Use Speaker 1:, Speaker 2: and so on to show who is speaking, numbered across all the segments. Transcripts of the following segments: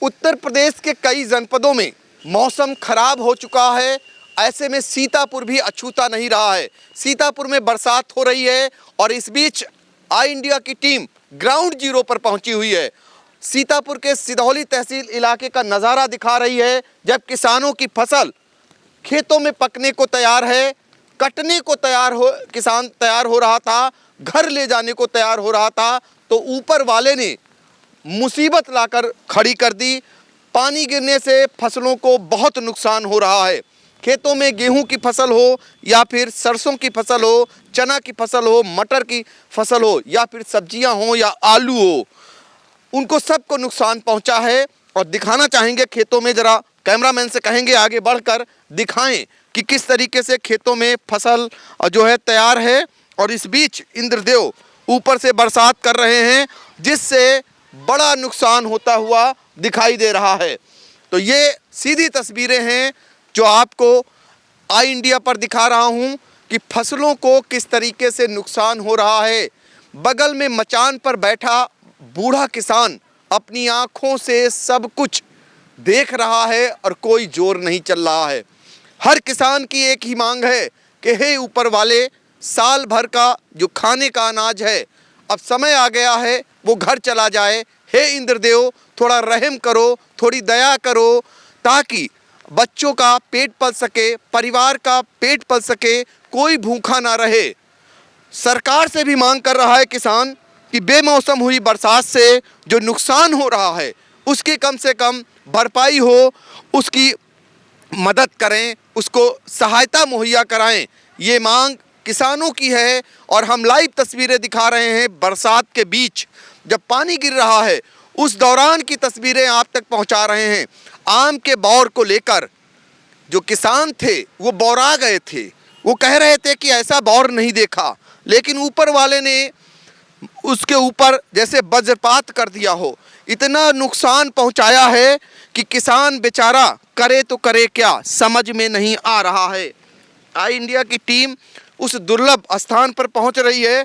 Speaker 1: उत्तर प्रदेश के कई जनपदों में मौसम खराब हो चुका है। ऐसे में सीतापुर भी अछूता नहीं रहा है। सीतापुर में बरसात हो रही है और इस बीच आई इंडिया की टीम ग्राउंड जीरो पर पहुंची हुई है। सीतापुर के सिधौली तहसील इलाके का नज़ारा दिखा रही है, जब किसानों की फसल खेतों में पकने को तैयार है, कटने को किसान तैयार हो रहा था, घर ले जाने को तैयार हो रहा था, तो ऊपर वाले ने मुसीबत लाकर खड़ी कर दी। पानी गिरने से फसलों को बहुत नुकसान हो रहा है। खेतों में गेहूं की फसल हो या फिर सरसों की फसल हो, चना की फसल हो, मटर की फसल हो या फिर सब्जियां हो या आलू हो, उनको सबको नुकसान पहुंचा है। और दिखाना चाहेंगे खेतों में, जरा कैमरामैन से कहेंगे आगे बढ़कर दिखाएं कि किस तरीके से खेतों में फसल जो है तैयार है। और इस बीच इंद्रदेव ऊपर से बरसात कर रहे हैं, जिससे बड़ा नुकसान होता हुआ दिखाई दे रहा है। तो ये सीधी तस्वीरें हैं जो आपको आई इंडिया पर दिखा रहा हूं कि फसलों को किस तरीके से नुकसान हो रहा है। बगल में मचान पर बैठा बूढ़ा किसान अपनी आंखों से सब कुछ देख रहा है और कोई जोर नहीं चल रहा है। हर किसान की एक ही मांग है कि हे ऊपर वाले, साल भर का जो खाने का अनाज है अब समय आ गया है वो घर चला जाए। हे इंद्रदेव, थोड़ा रहम करो, थोड़ी दया करो, ताकि बच्चों का पेट पल सके, परिवार का पेट पल सके, कोई भूखा ना रहे। सरकार से भी मांग कर रहा है किसान कि बेमौसम हुई बरसात से जो नुकसान हो रहा है उसकी कम से कम भरपाई हो, उसकी मदद करें, उसको सहायता मुहैया कराएं। ये मांग किसानों की है। और हम लाइव तस्वीरें दिखा रहे हैं बरसात के बीच जब पानी गिर रहा है, उस दौरान की तस्वीरें आप तक पहुंचा रहे हैं। आम के बौर को लेकर जो किसान थे वो बौरा गए थे। वो कह रहे थे कि ऐसा बौर नहीं देखा, लेकिन ऊपर वाले ने उसके ऊपर जैसे वज्रपात कर दिया हो। इतना नुकसान पहुंचाया है कि किसान बेचारा करे तो करे क्या, समझ में नहीं आ रहा है। आई इंडिया की टीम उस दुर्लभ स्थान पर पहुंच रही है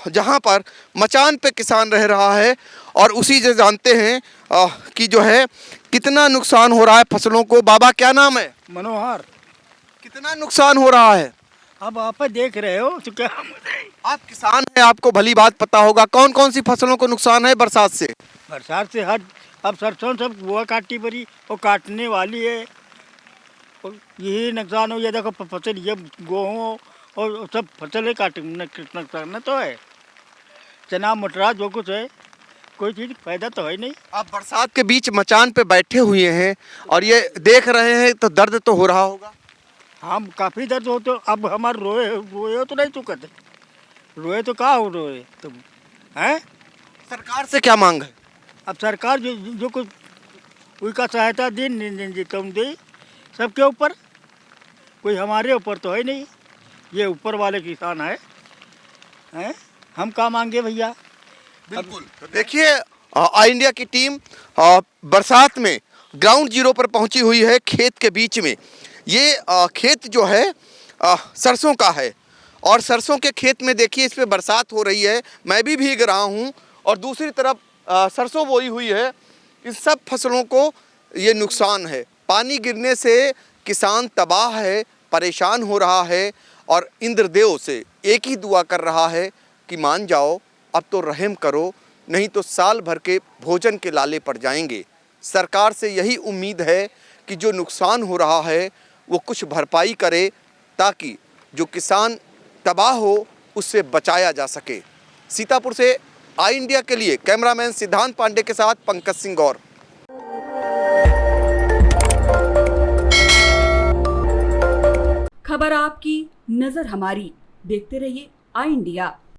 Speaker 1: जहां पर मचान पे किसान रह रहा है, और उसी से जानते हैं कि जो है कितना नुकसान हो रहा है फसलों को। बाबा, क्या नाम है?
Speaker 2: मनोहर।
Speaker 1: कितना नुकसान हो रहा है?
Speaker 2: अब आप देख रहे हो तो क्या,
Speaker 1: आप किसान हैं, आपको भली बात पता होगा कौन कौन सी फसलों को नुकसान है बरसात से।
Speaker 2: बरसात से हर अब सरसों सब वो काटी पड़ी, वो काटने वाली है, और यही नुकसान हो गया। देखो फसल ये गेहूँ और सब फसलें नुकसान तो है। चना मटरा जो कुछ है, कोई चीज़ फायदा तो है नहीं।
Speaker 1: आप बरसात के बीच मचान पे बैठे हुए हैं और ये देख रहे हैं, तो दर्द तो हो रहा होगा।
Speaker 2: हम काफ़ी दर्द हो, तो अब हमारे रोए तो नहीं चुकते, रोए तो कहाँ हो रोए तुम हैं।
Speaker 1: सरकार से क्या मांग है?
Speaker 2: अब सरकार जो कुछ उनका सहायता दी तुम दी सबके ऊपर, कोई हमारे ऊपर तो है नहीं। ये ऊपर वाले किसान हैं, हम क्या मांगे भैया।
Speaker 1: बिल्कुल। तो देखिए आई इंडिया की टीम बरसात में ग्राउंड जीरो पर पहुंची हुई है, खेत के बीच में। ये खेत जो है सरसों का है, और सरसों के खेत में देखिए इस पे बरसात हो रही है, मैं भी भीग रहा हूँ, और दूसरी तरफ सरसों बोई हुई है। इन सब फसलों को ये नुकसान है। पानी गिरने से किसान तबाह है, परेशान हो रहा है, और इंद्रदेव से एक ही दुआ कर रहा है कि मान जाओ, अब तो रहम करो, नहीं तो साल भर के भोजन के लाले पड़ जाएंगे। सरकार से यही उम्मीद है कि जो नुकसान हो रहा है वो कुछ भरपाई करे, ताकि जो किसान तबाह हो उससे बचाया जा सके। सीतापुर से आई इंडिया के लिए कैमरामैन सिद्धांत पांडे के साथ पंकज सिंह गौर।
Speaker 3: खबर आपकी, नजर हमारी। देखते रहिए आई इंडिया।